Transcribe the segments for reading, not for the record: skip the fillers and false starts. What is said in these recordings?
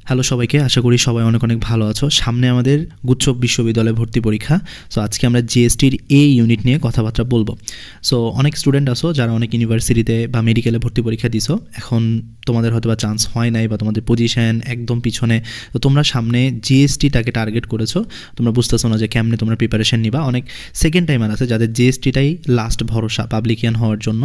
Hello সবাইকে, আশা করি সবাই অনেক অনেক ভালো আছো। সামনে আমাদের গুচ্ছ বিশ্ববিদ্যালয় ভর্তি পরীক্ষা। সো আজকে আমরা জিএসটির এই ইউনিট নিয়ে কথাবার্তা বলবো। সো অনেক স্টুডেন্ট আছো যারা অনেক ইউনিভার্সিটিতে বা মেডিকেলে ভর্তি পরীক্ষা দিছো, এখন তোমাদের হয়তো বা চান্স হয় নাই বা তোমাদের পজিশন একদম পিছনে। তো তোমরা সামনে জিএসটিটাকে টার্গেট করেছো, তোমরা বুঝতেছো না যে কেমনে তোমরা প্রিপারেশন নিবা। অনেক সেকেন্ড টাইমার আছে যাদের জিএসটিটাই লাস্ট ভরসা পাবলিকিয়ান হওয়ার জন্য।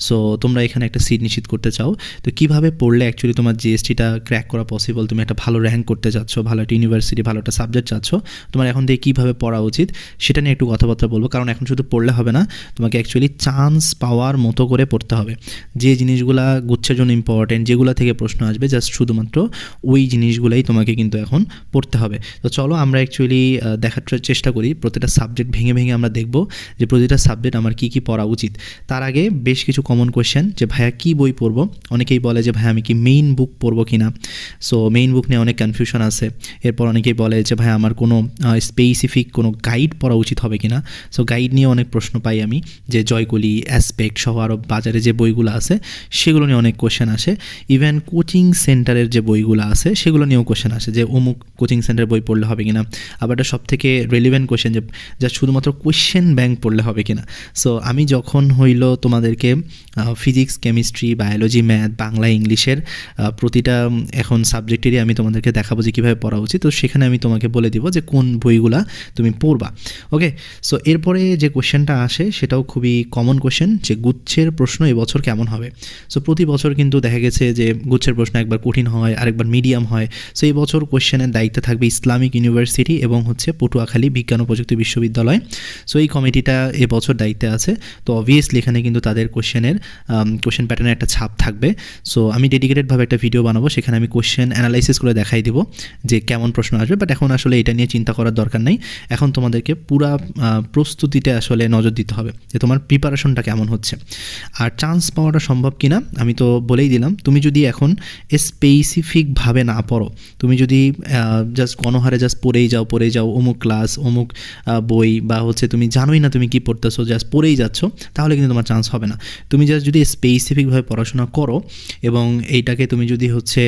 সো তোমরা এখানে একটা সিট নিশ্চিত করতে চাও। তো কীভাবে পড়লে অ্যাকচুয়ালি তোমার জিএসটিটা ক্র্যাক করা পসিবল, তুমি একটা ভালো র্যাঙ্ক করতে চাচ্ছ, ভালো একটা ইউনিভার্সিটি, ভালো একটা সাবজেক্ট চাচ্ছ, তোমার এখন থেকে কীভাবে পড়া উচিত সেটা নিয়ে একটু কথাবার্তা বলবো। কারণ এখন শুধু পড়লে হবে না, তোমাকে অ্যাকচুয়ালি চান্স পাওয়ার মতো করে পড়তে হবে। যে জিনিসগুলা গুচ্ছের জন্য ইম্পর্টেন্ট, যেগুলো থেকে প্রশ্ন আসবে, জাস্ট শুধুমাত্র ওই জিনিসগুলাই তোমাকে কিন্তু এখন পড়তে হবে। তো চলো আমরা অ্যাকচুয়ালি দেখার চেষ্টা করি, প্রতিটা সাবজেক্ট ভেঙে ভেঙে আমরা দেখব যে প্রতিটা সাবজেক্ট আমার কী কী পড়া উচিত। তার আগে বেশ কিছু কমন কোয়েশ্চেন, যে ভাইয়া কী বই পড়বো। অনেকেই বলে যে ভাইয়া আমি কি মেইন বুক পড়বো কিনা। সো মেইন বুক নিয়ে অনেক কনফিউশন আছে। এরপর অনেকেই বলে যে ভাই আমার কোনো স্পেসিফিক কোনো গাইড পড়া উচিত হবে কিনা। সো গাইড নিয়ে অনেক প্রশ্ন পাই আমি, যে জয়কলি, অ্যাসপেক্ট সহ আরও বাজারে যে বইগুলো আছে সেগুলো নিয়ে অনেক কোশ্চেন আসে। ইভেন কোচিং সেন্টারের যে বইগুলো আছে সেগুলো নিয়েও কোশ্চেন আসে, যে অমুক কোচিং সেন্টারের বই পড়লে হবে কিনা। আবার এটা সবথেকে রেলিভেন্ট কোশ্চেন, যে যা শুধুমাত্র কোশ্চেন ব্যাংক পড়লে হবে কিনা। সো আমি যখন হইল তোমাদেরকে physics, chemistry, biology, math, Bangla, ইংলিশের প্রতিটা এখন সাবজেক্টেরই আমি তোমাদেরকে দেখাবো যে কীভাবে পড়া উচিত। তো সেখানে আমি তোমাকে বলে দিব যে কোন বইগুলা তুমি পড়বা। ওকে, সো এরপরে যে কোশ্চেনটা আসে সেটাও খুবই কমন কোশ্চেন, যে গুচ্ছের প্রশ্ন এবছর কেমন হবে। সো প্রতি বছর কিন্তু দেখা গেছে যে গুচ্ছের প্রশ্ন একবার কঠিন হয়, আরেকবার মিডিয়াম হয়। সো এই বছর কোশ্চেনের দায়িত্বে থাকবে ইসলামিক ইউনিভার্সিটি এবং হচ্ছে পটুয়াখালী বিজ্ঞান ও প্রযুক্তি বিশ্ববিদ্যালয়। সো এই কমিটিটা এবছর দায়িত্বে আছে। তো অবভিয়াসলি এখানে কিন্তু তাদের কোশ্চেন প্যাটার্নের একটা ছাপ থাকবে। সো আমি ডেডিকেটেডভাবে একটা ভিডিও বানাবো, সেখানে আমি কোশ্চেন অ্যানালাইসিস করে দেখাই দিব যে কেমন প্রশ্ন আসবে। বাট এখন আসলে এটা নিয়ে চিন্তা করার দরকার নেই। এখন তোমাদেরকে পুরা প্রস্তুতিতে আসলে নজর দিতে হবে যে তোমার প্রিপারেশনটা কেমন হচ্ছে। আর চান্স পাওয়াটা সম্ভব কিনা আমি তো বলেই দিলাম। তুমি যদি এখন স্পেসিফিকভাবে না পড়ো, তুমি যদি জাস্ট গণহারে জাস্ট পড়েই যাও অমুক ক্লাস, অমুক বই, বা হচ্ছে তুমি জানোই না তুমি কী পড়তেছো, জাস্ট পড়েই যাচ্ছ, তাহলে কিন্তু তোমার চান্স হবে না। তুমি জাস্ট যদি স্পেসিফিকভাবে পড়াশোনা করো এবং এইটাকে তুমি যদি হচ্ছে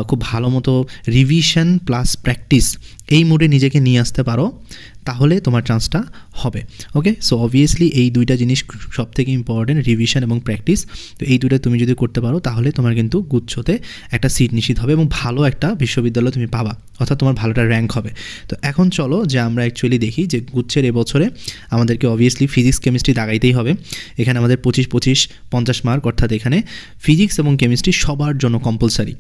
খুব ভালো মতো রিভিশন প্লাস প্র্যাকটিস এই মুডে নিজেকে নিয়ে আসতে পারো, তাহলে তোমার চান্সটা হবে। ওকে, সো অবভিয়াসলি এই দুইটা জিনিস সবথেকে ইম্পর্টেন্ট, রিভিশন এবং প্র্যাকটিস। তো এই দুইটা তুমি যদি করতে পারো তাহলে তোমার কিন্তু গুচ্ছতে একটা সিট নিশ্চিত হবে এবং ভালো একটা বিশ্ববিদ্যালয় তুমি পাবা, অর্থাৎ তোমার ভালো একটা র্যাঙ্ক হবে। তো এখন চলো যে আমরা অ্যাকচুয়ালি দেখি যে গুচ্ছের এবছরে আমাদেরকে অবভিয়াসলি ফিজিক্স, কেমিস্ট্রি দাগাইতেই হবে। এখানে আমাদের 25-50 মার্ক, অর্থাৎ এখানে ফিজিক্স এবং কেমিস্ট্রি সবার জন্য কম্পালসারি।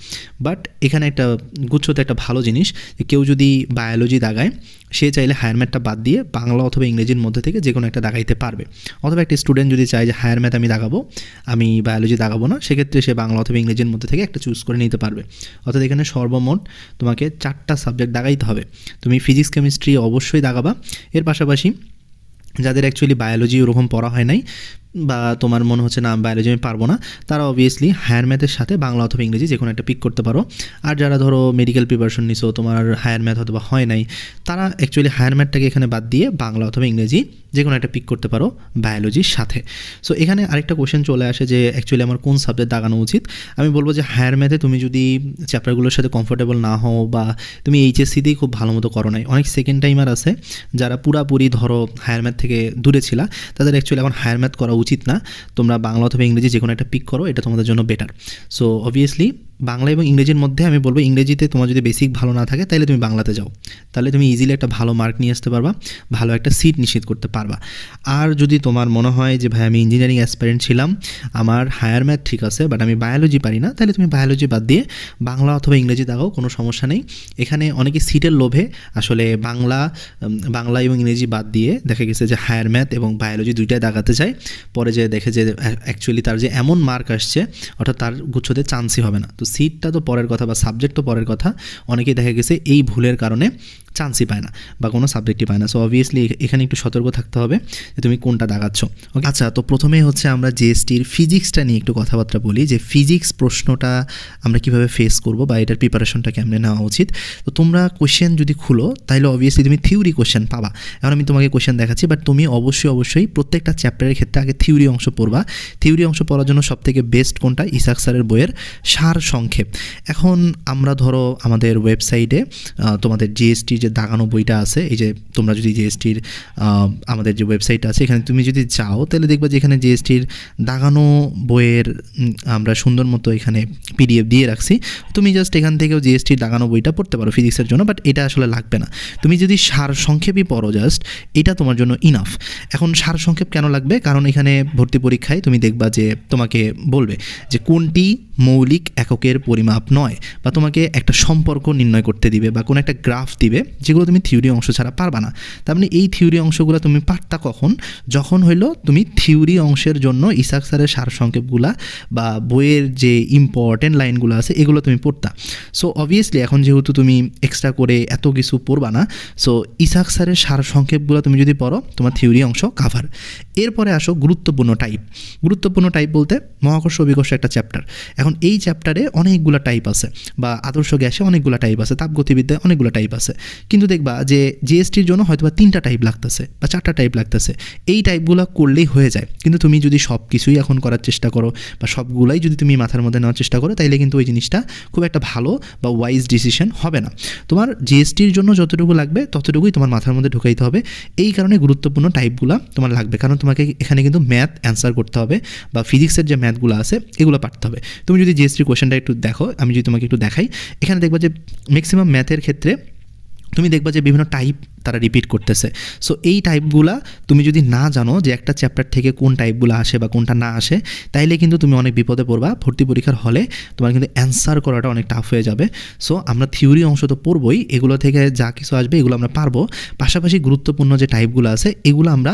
বাট এখানে একটা গুচ্ছতে একটা ভালো জিনিস, যে কেউ যদি বায়োলজি দাগায়, সে চাইলে হায়ার ম্যাথটা বাদ দিয়ে বাংলা অথবা ইংরেজির মধ্যে থেকে যে কোনো একটা দাগাইতে পারবে। অথবা একটা স্টুডেন্ট যদি চায় যে হায়ার ম্যাথ আমি দাগাবো, আমি বায়োলজি দাগাবো না, সেক্ষেত্রে সে বাংলা অথবা ইংরেজির মধ্যে থেকে একটা চুজ করে নিতে পারবে। অর্থাৎ এখানে সর্বমোট তোমাকে 4টা সাবজেক্ট দাগাইতে হবে। তুমি ফিজিক্স, কেমিস্ট্রি অবশ্যই দাগাবা। এর পাশাপাশি যাদের অ্যাকচুয়ালি বায়োলজি ওরকম পড়া হয় নাই, বা তোমার মনে হচ্ছে না বায়োলজি আমি পারবো না, তারা অবভিয়াসলি হায়ার ম্যাথের সাথে বাংলা অথবা ইংরেজি যে কোনো একটা পিক করতে পারো। আর যারা ধরো মেডিকেল প্রিপারেশন নিছো, তোমার হায়ার ম্যাথ অথবা হয় নাই, তারা অ্যাকচুয়ালি হায়ার ম্যাথটাকে এখানে বাদ দিয়ে বাংলা অথবা ইংরেজি যে কোনো একটা পিক করতে পারো বায়োলজির সাথে। সো এখানে আরেকটা কোশ্চেন চলে আসে যে অ্যাকচুয়ালি আমার কোন সাবজেক্ট দাগানো উচিত। আমি বলবো যে হায়ার ম্যাথে তুমি যদি চ্যাপ্টারগুলোর সাথে কমফোর্টেবল না হও, বা তুমি এইচএসসিতেই খুব ভালো মতো করো নাই, অনেক সেকেন্ড টাইমার আছে যারা পুরাপুরি ধরো হায়ার ম্যাথ থেকে দূরে ছিলা, তাদের অ্যাকচুয়ালি এখন হায়ার ম্যাথ করা উচিত না। তোমরা বাংলা অথবা ইংরেজি যে কোনো একটা পিক করো, এটা তোমাদের জন্য বেটার। সো অবভিয়াসলি বাংলা এবং ইংরেজির মধ্যে আমি বলবো, ইংরেজিতে তোমার যদি বেসিক ভালো না থাকে তাহলে তুমি বাংলাতে যাও, তাহলে তুমি ইজিলি একটা ভালো মার্ক নিয়ে আসতে পারবা, ভালো একটা সিট নিশ্চিত করতে পারবা। আর যদি তোমার মনে হয় যে ভাই আমি ইঞ্জিনিয়ারিং অ্যাসপিরেন্ট ছিলাম, আমার হায়ার ম্যাথ ঠিক আছে বাট আমি বায়োলজি পারি না, তাহলে তুমি বায়োলজি বাদ দিয়ে বাংলা অথবা ইংরেজি দাগাও, কোনো সমস্যা নেই। এখানে অনেকে সিটের লোভে আসলে বাংলা এবং ইংরেজি বাদ দিয়ে দেখা গেছে যে হায়ার ম্যাথ এবং বায়োলজি দুইটাই দাগাতে চায়, পরে যে দেখে যে অ্যাকচুয়ালি তার যে এমন মার্ক আসছে, অর্থাৎ তার গুচ্ছতে চান্সই হবে না। তো সিটটা তো পরের কথা, বা সাবজেক্ট তো পরের কথা, অনেকেই দেখা গেছে এই ভুলের কারণে চান্সই পায় না বা কোনো সাবজেক্টই পায় না। সো অবভিয়াসলি এখানে একটু সতর্ক থাকতে হবে যে তুমি কোনটা দাগাচ্ছ। ওকে, আচ্ছা, তো প্রথমেই হচ্ছে আমরা জিএসটির ফিজিক্সটা নিয়ে একটু কথাবার্তা বলি, যে ফিজিক্স প্রশ্নটা আমরা কীভাবে ফেস করব বা এটার প্রিপারেশনটা কেমনে নেওয়া উচিত। তো তোমরা কোশ্চেন যদি খুলো তাহলে অবভিয়াসলি তুমি থিওরি কোশ্চেন পাবা। এখন আমি তোমাকে কোশ্চেন দেখাচ্ছি, বাট তুমি অবশ্যই প্রত্যেকটা চ্যাপ্টারের ক্ষেত্রে আগে থিওরি অংশ পড়বা। থিওরি অংশ পড়ার জন্য সবথেকে বেস্ট কোনটা? ইসাক স্যারের বইয়ের সার সংক্ষেপ। এখন আমরা ধরো আমাদের ওয়েবসাইটে তোমাদের জিএসটি যে দাগানো বইটা আছে, এই যে তোমরা যদি জিএসটির আমাদের যে ওয়েবসাইট আছে এখানে তুমি যদি যাও তাহলে দেখবা যে এখানে জিএসটির দাগানো বইয়ের আমরা সুন্দর মতো এখানে পিডিএফ দিয়ে রাখছি। তুমি জাস্ট এখান থেকেও জিএসটির দাগানো বইটা পড়তে পারো ফিজিক্সের জন্য, বাট এটা আসলে লাগবে না। তুমি যদি সার সংক্ষেপই পড়ো জাস্ট, এটা তোমার জন্য ইনাফ। এখন সার সংক্ষেপ কেন লাগবে? কারণ এখানে ভর্তি পরীক্ষায় তুমি দেখবা যে তোমাকে বলবে যে কোনটি মৌলিক এককের পরিমাপ নয়, বা তোমাকে একটা সম্পর্ক নির্ণয় করতে দিবে বা কোনো একটা গ্রাফ দিবে, যেগুলো তুমি থিওরি অংশ ছাড়া পারবা না। তার মানে এই থিওরি অংশগুলো তুমি পারতা কখন? যখন হইলো তুমি থিওরি অংশের জন্য ইসাক স্যারের সারসংক্ষেপগুলা বা বইয়ের যে ইম্পর্টেন্ট লাইনগুলো আছে এগুলো তুমি পড়তা। সো অবভিয়াসলি এখন যেহেতু তুমি এক্সট্রা করে এত কিছু পড়বা না, সো ইসাক স্যারের সারসংক্ষেপগুলো তুমি যদি পড়ো তোমার থিওরি অংশ কাভার। এরপরে আসো গুরুত্বপূর্ণ টাইপ। গুরুত্বপূর্ণ টাইপ বলতে মহাকর্ষ অভিকর্ষ একটা চ্যাপ্টার। এখন এই চ্যাপ্টারে অনেকগুলো টাইপ আছে, বা আদর্শ গ্যাসে অনেকগুলো টাইপ আছে, তাপগতিবিদ্যায় অনেকগুলো টাইপ আছে। কিন্তু দেখবা যে জিএসটির জন্য হয়তো বা 3টা টাইপ লাগতেছে বা 4টা টাইপ লাগতেছে। এই টাইপগুলো করলেই হয়ে যায়। কিন্তু তুমি যদি সব কিছুই এখন করার চেষ্টা করো বা সবগুলাই যদি তুমি মাথার মধ্যে নেওয়ার চেষ্টা করো, তাইলে কিন্তু ওই জিনিসটা খুব একটা ভালো বা ওয়াইজ ডিসিশন হবে না। তোমার জিএসটির জন্য যতটুকু লাগবে ততটুকুই তোমার মাথার মধ্যে ঢুকাইতে হবে। এই কারণে গুরুত্বপূর্ণ টাইপগুলো তোমার লাগবে, কারণ তোমাকে এখানে কিন্তু ম্যাথ অ্যান্সার করতে হবে বা ফিজিক্সের যে ম্যাথগুলো আছে এগুলো পারতে হবে। তুমি যদি জিএসটির কোয়েশ্চেনটা একটু দেখো, আমি যদি তোমাকে একটু দেখাই, এখানে দেখবা যে ম্যাক্সিমাম ম্যাথের ক্ষেত্রে তুমি দেখবা যে বিভিন্ন টাইপ তারা রিপিট করতেছে। সো এই টাইপগুলা তুমি যদি না জানো যে একটা চ্যাপ্টার থেকে কোন টাইপগুলো আসে বা কোনটা না আসে, তাইলে কিন্তু তুমি অনেক বিপদে পড়বা। ভর্তি পরীক্ষার হলে তোমার কিন্তু অ্যান্সার করাটা অনেক টাফ হয়ে যাবে। সো আমরা থিওরি অংশ তো পড়বই, এগুলো থেকে যা কিছু আসবে এগুলো আমরা পারবো। পাশাপাশি গুরুত্বপূর্ণ যে টাইপগুলো আছে এগুলো আমরা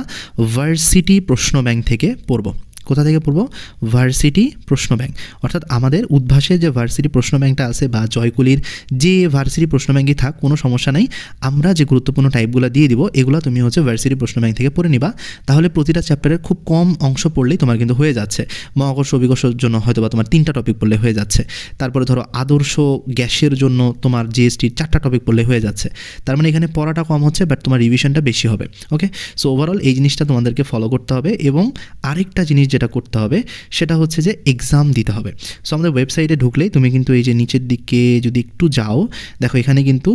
ভার্সিটি প্রশ্ন ব্যাংক থেকে পড়বো। কোথা থেকে পড়বো? ভার্সিটি প্রশ্ন ব্যাংক। অর্থাৎ আমাদের উদ্ভাসের যে ভার্সিটি প্রশ্ন ব্যাংকটা আছে বা জয়কুলির যে ভার্সিটি প্রশ্ন ব্যাংকই থাক, কোনো সমস্যা নাই। আমরা যে গুরুত্বপূর্ণ টাইপগুলো দিয়ে দিব এগুলো তুমি হচ্ছে ভার্সিটি প্রশ্ন ব্যাংক থেকে পড়ে নিবা। তাহলে প্রতিটা চ্যাপ্টারের খুব কম অংশ পড়লেই তোমার কিন্তু হয়ে যাচ্ছে। মহাকর্ষ অভিকর্ষের জন্য হয়তো বা তোমার 3টা টপিক পড়লে হয়ে যাচ্ছে। তারপরে ধরো আদর্শ গ্যাসের জন্য তোমার জিএসটির 4টা টপিক পড়লে হয়ে যাচ্ছে। তার মানে এখানে পড়াটা কম হচ্ছে, বাট তোমার রিভিশনটা বেশি হবে। ওকে, সো ওভারঅল এই জিনিসটা তোমাদেরকে ফলো করতে হবে। এবং আরেকটা জিনিস যেটা করতে হবে সেটা হচ্ছে যে এক্সাম দিতে হবে। সো আমাদের ওয়েবসাইটে ঢুকলেই তুমি কিন্তু এই যে নিচের দিকে যদি একটু যাও, দেখো এখানে কিন্তু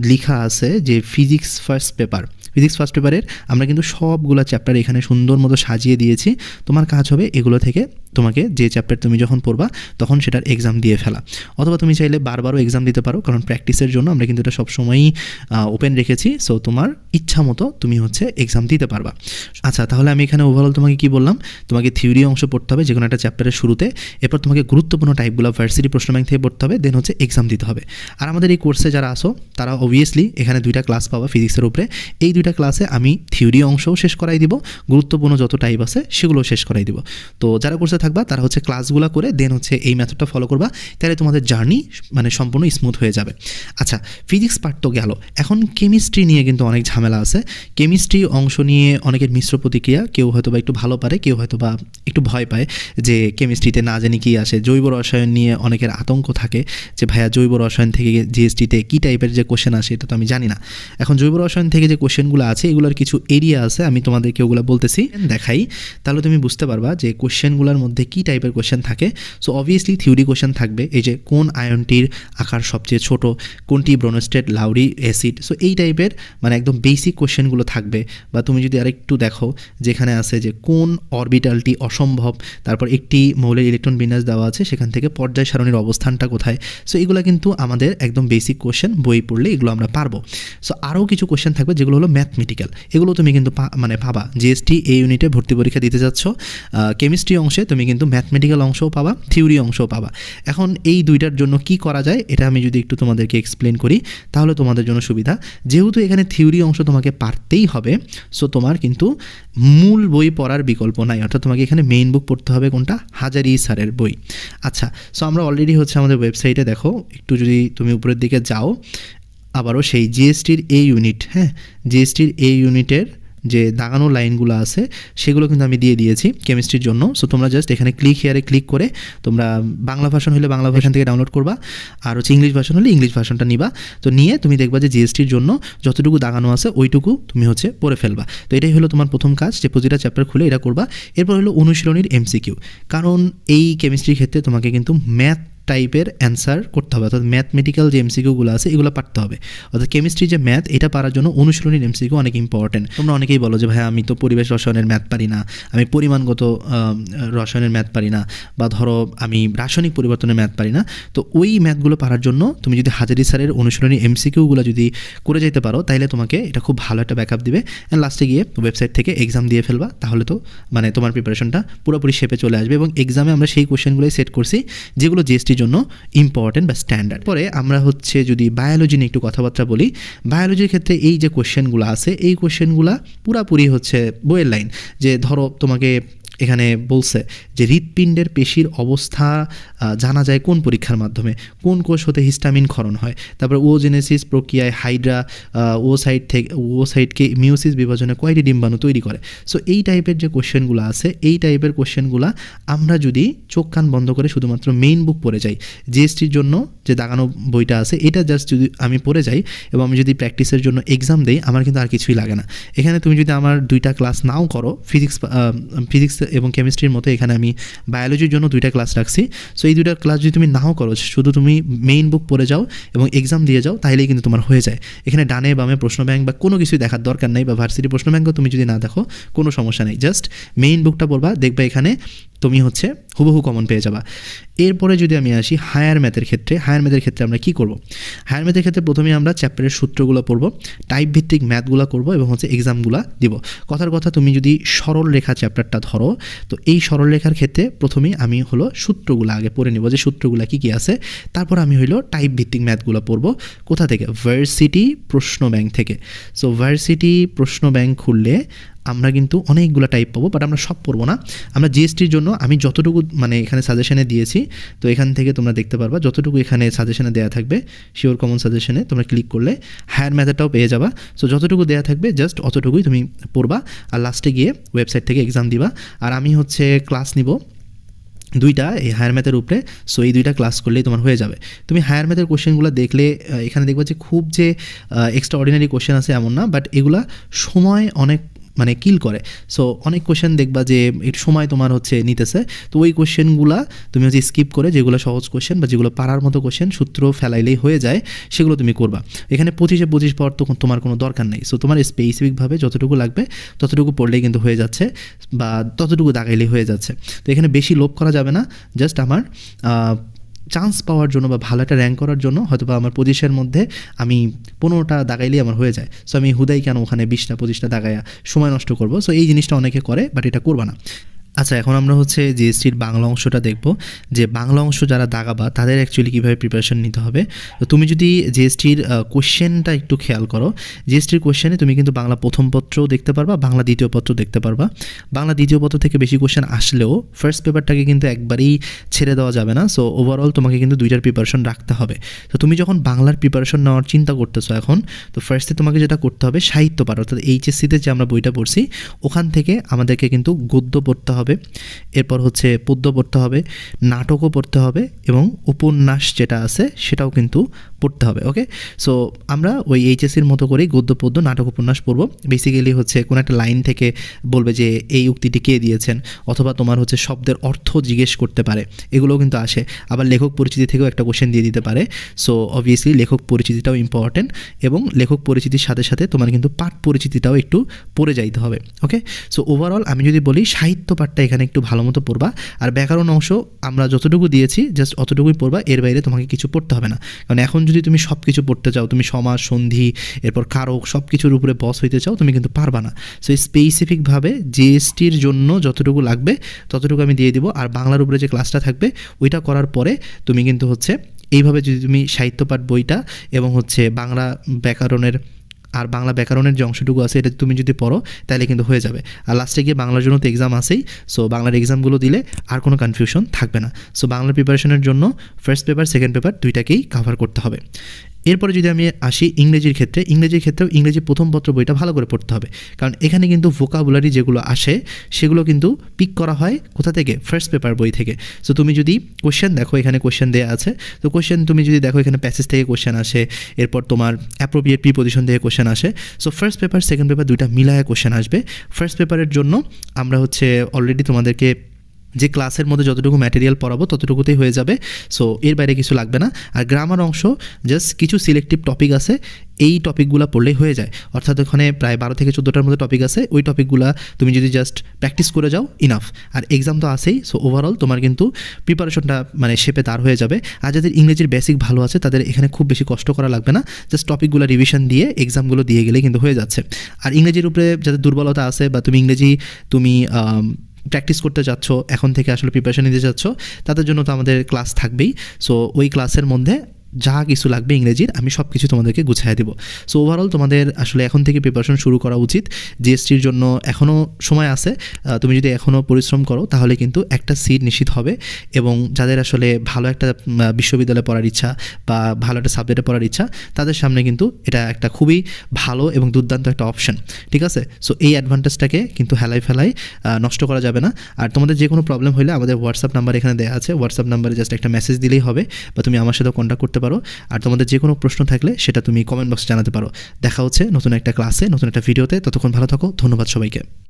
লেখা আছে যে physics first paper. Physics first পেপারের আমরা কিন্তু সবগুলো চ্যাপ্টার এখানে সুন্দর মতো সাজিয়ে দিয়েছি। তোমার কাজ হবে এগুলো থেকে তোমাকে যে চ্যাপ্টার তুমি যখন পড়বা তখন সেটার এক্সাম দিয়ে ফেলা, অথবা তুমি চাইলে বারবারও এক্সাম দিতে পারো, কারণ প্র্যাকটিসের জন্য আমরা কিন্তু এটা সবসময়ই ওপেন রেখেছি। সো তোমার ইচ্ছা মতো তুমি হচ্ছে এক্সাম দিতে পারবা। আচ্ছা, তাহলে আমি এখানে ওভারঅল তোমাকে কি বললাম? তোমাকে থিওরি অংশ পড়তে হবে যে কোনো একটা চ্যাপ্টারের শুরুতে, এরপর তোমাকে গুরুত্বপূর্ণ টাইপগুলো ভার্সিটি প্রশ্ন ব্যাংক থেকে পড়তে হবে, দেন হচ্ছে এক্সাম দিতে হবে। আর আমাদের এই কোর্সে যারা আসো তারা অবভিয়াসলি এখানে 2টা ক্লাস পাবা ফিজিক্সের উপরে। এই 2টা ক্লাসে আমি থিওরি অংশও শেষ করাই দিব, গুরুত্বপূর্ণ যত টাইপ আছে সেগুলো শেষ করাই দিব। তো যারা কোর্সে থাকবা তারা হচ্ছে ক্লাসগুলো করে দেন হচ্ছে এই মেথডটা ফলো করবা, তাহলে তোমাদের জার্নি মানে সম্পূর্ণ স্মুথ হয়ে যাবে। আচ্ছা, ফিজিক্স পার্ট তো গেল, এখন কেমিস্ট্রি নিয়ে কিন্তু অনেক ঝামেলা আছে। কেমিস্ট্রি অংশ নিয়ে অনেকের মিশ্র প্রতিক্রিয়া, কেউ হয়তো বা একটু ভালো পারে, কেউ হয়তো বা একটু ভয় পায় যে কেমিস্ট্রিতে না জানি কী আসে। জৈব রসায়ন নিয়ে অনেকের আতঙ্ক থাকে যে ভাইয়া জৈব রসায়ন থেকে জিএসটিতে কী টাইপের যে কোশ্চেন আসে এটা তো আমি জানি না। এখন জৈব রসায়ন থেকে যে কোশ্চেনগুলো আছে এগুলোর কিছু এরিয়া আছে, আমি তোমাদেরকে ওগুলো বলতেছি, দেখাই, তাহলে তুমি বুঝতে পারবা যে কোশ্চেনগুলোর মধ্যে কী টাইপের কোশ্চেন থাকে। সো অবভিয়াসলি থিওরি কোশ্চেন থাকবে, এই যে কোন আয়নটির আকার সবচেয়ে ছোট, কোনটি ব্রোনোস্টেট লাউরি অ্যাসিড। সো এই টাইপের মানে একদম বেসিক কোশ্চেনগুলো থাকবে। বা তুমি যদি আরেকটু দেখো যেখানে আছে যে কোন অরবিটালটি অসম্ভব, তারপর একটি মৌলের ইলেকট্রন বিন্যাস দেওয়া আছে, সেখান থেকে পর্যায় সারণীর অবস্থানটা কোথায়। সো এগুলো কিন্তু আমাদের একদম বেসিক কোশ্চেন, বই পড়লে এগুলো আমরা পারবো। সো আরও কিছু কোশ্চেন থাকবে যেগুলো হলো ম্যাথমেটিক্যাল, এগুলো তুমি কিন্তু মানে পাবা। জিএসটি এই ইউনিটে ভর্তি পরীক্ষা দিতে যাচ্ছ, কেমিস্ট্রি অংশে তুমি কিন্তু ম্যাথমেটিক্যাল অংশও পাবা, থিওরি অংশও পাবা। এখন এই 2টার জন্য কি করা যায় এটা আমি যদি একটু তোমাদেরকে এক্সপ্লেন করি তাহলে তোমাদের জন্য সুবিধা। যেহেতু এখানে থিওরি অংশ তোমাকে পারতেই হবে, সো তোমার কিন্তু মূল বই পড়ার বিকল্প নাই, অর্থাৎ তোমাকে এখানে মেইন বুক পড়তে হবে কোনটা? হাজারি স্যারের বই। আচ্ছা, সো আমরা অলরেডি হচ্ছে আমাদের ওয়েবসাইটে দেখো, একটু যদি তুমি উপরের দিকে যাও, আবারও সেই জিএসটির এ ইউনিট, হ্যাঁ, জিএসটির এ ইউনিটের যে দাগানো লাইনগুলো আছে সেগুলো কিন্তু আমি দিয়ে দিয়েছি কেমিস্ট্রির জন্য। সো তোমরা জাস্ট এখানে হিয়ারে ক্লিক করে তোমরা বাংলা ভার্সন হলে বাংলা ভার্সন থেকে ডাউনলোড করবা, আর হচ্ছে ইংলিশ ভার্সন হলে ইংলিশ ভার্সনটা নিবা। তো নিয়ে তুমি দেখবা যে জিএসটির জন্য যতটুকু দাগানো আছে ওইটুকু তুমি হচ্ছে পড়ে ফেলবা। তো এটাই হলো তোমার প্রথম কাজ, যে প্রতিটা চ্যাপ্টার খুলে এটা করবা। এরপর হলো অনুশীলনীর এমসিকিউ, কারণ এই কেমিস্ট্রির ক্ষেত্রে তোমাকে কিন্তু ম্যাথ টাইপের অ্যান্সার করতে হবে, অর্থাৎ ম্যাথমেটিক্যাল যে এমসিকিউগুলো আছে এগুলো পারতে হবে। অর্থাৎ কেমিস্ট্রি যে ম্যাথ, এটা পারার জন্য অনুশীলনীর এমসিকিউ অনেক ইম্পর্টেন্ট। তোমরা অনেকেই বলো যে ভাই আমি তো পরিবেশ রসায়নের ম্যাথ পারি না, আমি পরিমাণগত রসায়নের ম্যাথ পারি না, বা ধরো আমি রাসায়নিক পরিবর্তনের ম্যাথ পারি না। তো ওই ম্যাথগুলো পারার জন্য তুমি যদি হাজারি স্যারের অনুশীলনী এমসিকিউগুলো যদি করে যেতে পারো, তাহলে তোমাকে এটা খুব ভালো একটা ব্যাকআপ দিবে। অ্যান্ড লাস্টে গিয়ে ওয়েবসাইট থেকে এক্সাম দিয়ে ফেলবা, তাহলে তো মানে তোমার প্রিপারেশনটা পুরোপুরি শেপে চলে আসবে। এবং এক্সামে আমরা সেই কোশ্চেনগুলোই সেট করছি যেগুলো জিএসটির জন্য ইম্পর্টেন্ট বা স্ট্যান্ডার্ড। পরে আমরা হচ্ছে যদি বায়োলজি নিয়ে একটু কথাবার্তা বলি, বায়োলজির ক্ষেত্রে এই যে কোশ্চেনগুলো আছে এই কোশ্চেনগুলো পুরাপুরি হচ্ছে বইয়ের লাইন। যে ধরো তোমাকে এখানে বলছে যে হৃৎপিণ্ডের পেশির অবস্থা জানা যায় কোন পরীক্ষার মাধ্যমে, কোন কোষ হতে হিস্টামিন ক্ষরণ হয়, তারপর ওজেনেসিস প্রক্রিয়ায় হাইড্রা ওসাইটকে মিওসিস বিভাজনে কয়টি ডিম্বাণু তৈরি করে। সো এই টাইপের যে কোশ্চেনগুলো আছে এই টাইপের কোশ্চেনগুলো আমরা যদি চোখ কান বন্ধ করে শুধুমাত্র মেইন বুক পড়ে যাই, জিএসটির জন্য যে দাগানো বইটা আছে এটা জাস্ট যদি আমি পড়ে যাই এবং আমি যদি প্র্যাকটিসের জন্য এক্সাম দেই, আমার কিন্তু আর কিছুই লাগে না। এখানে তুমি যদি আমার 2টা ক্লাস নাও করো, ফিজিক্স এবং কেমিস্ট্রির মতো এখানে আমি বায়োলজির জন্য 2টা ক্লাস রাখছি। সো এই 2টা ক্লাস যদি তুমি নাও করো, শুধু তুমি মেইন বুক পড়ে যাও এবং এক্সাম দিয়ে যাও, তাহলেই কিন্তু তোমার হয়ে যায়। এখানে ডানে বামে প্রশ্ন ব্যাংক বা কোনো কিছুই দেখার দরকার নেই, বা ভার্সিটি প্রশ্ন ব্যাংকও তুমি যদি না দেখো কোনো সমস্যা নেই, জাস্ট মেইন বুকটা পড়বা, দেখবা এখানে তুমি হচ্ছে হুবহু কমন পেয়ে যাবা। এরপরে যদি আমি আসি হায়ার ম্যাথের ক্ষেত্রে, হায়ার ম্যাথের ক্ষেত্রে আমরা কী করব? হায়ার ম্যাথের ক্ষেত্রে প্রথমে আমরা চ্যাপ্টারের সূত্রগুলো পড়ব, টাইপ ভিত্তিক ম্যাথগুলো করব এবং হচ্ছে এক্সামগুলো দিব। কথার কথা, তুমি যদি সরল রেখা চ্যাপ্টারটা ধরো, তো এই সরল রেখার ক্ষেত্রে প্রথমেই আমি হলো সূত্রগুলো আগে পড়ে নিব, যে সূত্রগুলো কী কী আছে। তারপর আমি হলো টাইপ ভিত্তিক ম্যাথগুলো পড়ব। কোথা থেকে? ভার্সিটি প্রশ্ন ব্যাংক থেকে। সো ভার্সিটি প্রশ্ন ব্যাংক খুললে আমরা কিন্তু অনেকগুলো টাইপ পাবো, বাট আমরা সব পড়বো না। আমরা জিএসটির জন্য আমি যতটুকু মানে এখানে সাজেশনে দিয়েছি, তো এখান থেকে তোমরা দেখতে পারবা যতটুকু এখানে সাজেশনে দেওয়া থাকবে, শিওর কমন সাজেশনে তোমরা ক্লিক করলে হায়ার ম্যাথটাও পেয়ে যাবা। সো যতটুকু দেওয়া থাকবে জাস্ট অতটুকুই তুমি পড়বা, আর লাস্টে গিয়ে ওয়েবসাইট থেকে এক্সাম দিবা। আর আমি হচ্ছে ক্লাস নিব 2টা এই হায়ার ম্যাথের উপরে। সো এই 2টা ক্লাস করলেই তোমার হয়ে যাবে। তুমি হায়ার ম্যাথের কোশ্চেনগুলো দেখলে এখানে দেখবা যে খুব যে এক্সট্রা অর্ডিনারি কোশ্চেন আছে এমন না, বাট এগুলা সময় অনেক মানে কিল করে। সো অনেক কোশ্চেন দেখবা যে একটু সময় তোমার হচ্ছে নিতেছে, তো ওই কোশ্চেনগুলো তুমি হচ্ছে স্কিপ করে যেগুলো সহজ কোশ্চেন বা যেগুলো পারার মতো কোশ্চেন সূত্র ফেলাইলেই হয়ে যায় সেগুলো তুমি করবা। এখানে 25 পাওয়ার তো তোমার কোনো দরকার নেই। সো তোমার স্পেসিফিকভাবে যতটুকু লাগবে ততটুকু পড়লেই কিন্তু হয়ে যাচ্ছে, বা ততটুকু দাগাইলেই হয়ে যাচ্ছে। তো এখানে বেশি লোভ করা যাবে না, জাস্ট আমার চান্স পাওয়ার জন্য বা ভালো একটা র্যাঙ্ক করার জন্য হয়তো বা আমার পজিশনের মধ্যে আমি 15টা দাগাইলেই আমার হয়ে যায়। সো আমি হুদাই কেন ওখানে 20টা 25টা দাগাইয়া সময় নষ্ট করব? সো এই জিনিসটা অনেকে করে, বাট এটা করবা না। আচ্ছা, এখন আমরা হচ্ছে জিএসটির বাংলা অংশটা দেখব, যে বাংলা অংশ যারা দাগাবা তাদের অ্যাকচুয়ালি কীভাবে প্রিপারেশন নিতে হবে। তো তুমি যদি জিএসটির কোশ্চেনটা একটু খেয়াল করো, জিএসটির কোশ্চেনে তুমি কিন্তু বাংলা প্রথম পত্রও দেখতে পারবা, বাংলা দ্বিতীয় পত্র দেখতে পারবা। বাংলা দ্বিতীয় পত্র থেকে বেশি কোশ্চেন আসলেও ফার্স্ট পেপারটাকে কিন্তু একবারেই ছেড়ে দেওয়া যাবে না। সো ওভারঅল তোমাকে কিন্তু 2টার প্রিপারেশন রাখতে হবে। তো তুমি যখন বাংলার প্রিপারেশন নেওয়ার চিন্তা করতেছো এখন, তো ফার্স্টে তোমাকে যেটা করতে হবে সাহিত্য পাঠ, অর্থাৎ এইচএসসিতে যে আমরা বইটা পড়ছি ওখান থেকে আমাদেরকে কিন্তু গদ্য পড়তে হবে, এরপর হচ্ছে পদ্য পড়তে হবে, নাটকও পড়তে হবে এবং উপন্যাস যেটা আছে সেটাও কিন্তু পড়তে হবে। ওকে, সো আমরা ওই এইচএসসির মতো করেই গদ্য পদ্য নাটক উপন্যাস পড়বো। বেসিক্যালি হচ্ছে কোনো একটা লাইন থেকে বলবে যে এই উক্তিটি কে দিয়েছেন, অথবা তোমার হচ্ছে শব্দের অর্থ জিজ্ঞেস করতে পারে, এগুলোও কিন্তু আসে। আবার লেখক পরিচিতি থেকেও একটা কোশ্চেন দিয়ে দিতে পারে। সো অবভিয়াসলি লেখক পরিচিতিটাও ইম্পর্টেন্ট, এবং লেখক পরিচিতির সাথে সাথে তোমার কিন্তু পাঠ পরিচিতিটাও একটু পড়ে যাইতে হবে। ওকে, সো ওভারঅল আমি যদি বলি সাহিত্য পাঠটা এখানে একটু ভালো মতো পড়বা, আর ব্যাকরণ অংশ আমরা যতটুকু দিয়েছি জাস্ট অতটুকুই পড়বা, এর বাইরে তোমাকে কিছু পড়তে হবে না। কারণ এখন যদি তুমি সব কিছু পড়তে চাও, তুমি সমাজ সন্ধি এরপর কারক সব কিছুর উপরে বস হইতে চাও, তুমি কিন্তু পারবা না। সো স্পেসিফিকভাবে জিএসটির জন্য যতটুকু লাগবে ততটুকু আমি দিয়ে দিব, আর বাংলার উপরে যে ক্লাসটা থাকবে ওইটা করার পরে তুমি কিন্তু হচ্ছে এইভাবে যদি তুমি সাহিত্যপাঠ বইটা এবং হচ্ছে বাংলা ব্যাকরণের আর বাংলা ব্যাকরণের যে অংশটুকু আছে এটা তুমি যদি পড়ো তাহলে কিন্তু হয়ে যাবে। আর লাস্টে গিয়ে বাংলার জন্য তো এক্সাম আসেই, সো বাংলার এক্সামগুলো দিলে আর কোনো কনফিউশন থাকবে না। সো বাংলার প্রিপারেশনের জন্য ফার্স্ট পেপার সেকেন্ড পেপার 2টাকেই কভার করতে হবে। এরপরে যদি আমি আসি ইংরেজির ক্ষেত্রেও ইংরেজি প্রথম পত্র বইটা ভালো করে পড়তে হবে, কারণ এখানে কিন্তু ভোকাবুলারি যেগুলো আসে সেগুলো কিন্তু পিক করা হয় কোথা থেকে, ফার্স্ট পেপার বই থেকে। সো তুমি যদি কোশ্চেন দেখো, এখানে কোশ্চেন দেওয়া আছে, তো কোশ্চেন তুমি যদি দেখো এখানে প্যাসেজ থেকে কোশ্চেন আসে, এরপর তোমার অ্যাপ্রোপ্রিয়েট প্রিপোজিশন থেকে কোশ্চেন আসে। So first paper second paper দুইটা মিলায় কোশ্চেন আসবে। ফার্স্ট পেপারের জন্য আমরা হচ্ছে অলরেডি তোমাদেরকে যে ক্লাসের মধ্যে যতটুকু ম্যাটেরিয়াল পড়াবো ততটুকুতেই হয়ে যাবে, সো এর বাইরে কিছু লাগবে না। আর গ্রামার অংশ জাস্ট কিছু সিলেক্টিভ টপিক আছে, এই টপিকগুলো পড়লেই হয়ে যায়, অর্থাৎ ওখানে প্রায় 12 থেকে 14টার মধ্যে টপিক আছে, ওই টপিকগুলো তুমি যদি জাস্ট প্র্যাকটিস করে যাও ইনাফ। আর এক্সাম তো আসেই, সো ওভারঅল তোমার কিন্তু প্রিপারেশনটা মানে শেপে তার হয়ে যাবে। আর যাদের ইংরেজির বেসিক ভালো আছে তাদের এখানে খুব বেশি কষ্ট করা লাগবে না, জাস্ট টপিকগুলো রিভিশন দিয়ে এক্সামগুলো দিয়ে গেলেই কিন্তু হয়ে যাচ্ছে। আর ইংরেজির উপরে যাদের দুর্বলতা আছে বা তুমি ইংরেজি প্র্যাকটিস করতে যাচ্ছ, এখন থেকে আসলে প্রিপারেশন নিতে যাচ্ছ, তাদের জন্য তো আমাদের ক্লাস থাকবেই। সো ওই ক্লাসের মধ্যে যা কিছু লাগবে ইংরেজির আমি সব কিছু তোমাদেরকে গুছিয়ে দেবো। সো ওভারঅল তোমাদের আসলে এখন থেকে প্রিপারেশন শুরু করা উচিত। জিএসটির জন্য এখনও সময় আছে, তুমি যদি এখনও পরিশ্রম করো তাহলে কিন্তু একটা সিট নিশ্চিত হবে। এবং যাদের আসলে ভালো একটা বিশ্ববিদ্যালয়ে পড়ার ইচ্ছা বা ভালো একটা সাবজেক্টে পড়ার ইচ্ছা, তাদের সামনে কিন্তু এটা একটা খুবই ভালো এবং দুর্দান্ত একটা অপশন, ঠিক আছে? সো এই অ্যাডভান্টেজটাকে কিন্তু হেলাই ফেলাই নষ্ট করা যাবে না। আর তোমাদের যে কোনো প্রবলেম হলে আমাদের হোয়াটসঅ্যাপ নাম্বার এখানে দেওয়া আছে, হোয়াটসঅ্যাপ নাম্বারে জাস্ট একটা মেসেজ দিলেই হবে, বা তুমি আমার সাথেও কন্ট্যাক্ট করতে পারো। আর তোমাদের যে কোনো প্রশ্ন থাকলে সেটা তুমি কমেন্ট বক্সে জানাতে পারো। দেখা হচ্ছে নতুন একটা ক্লাসে, নতুন একটা ভিডিওতে। ততক্ষণ ভালো থাকো, ধন্যবাদ সবাইকে।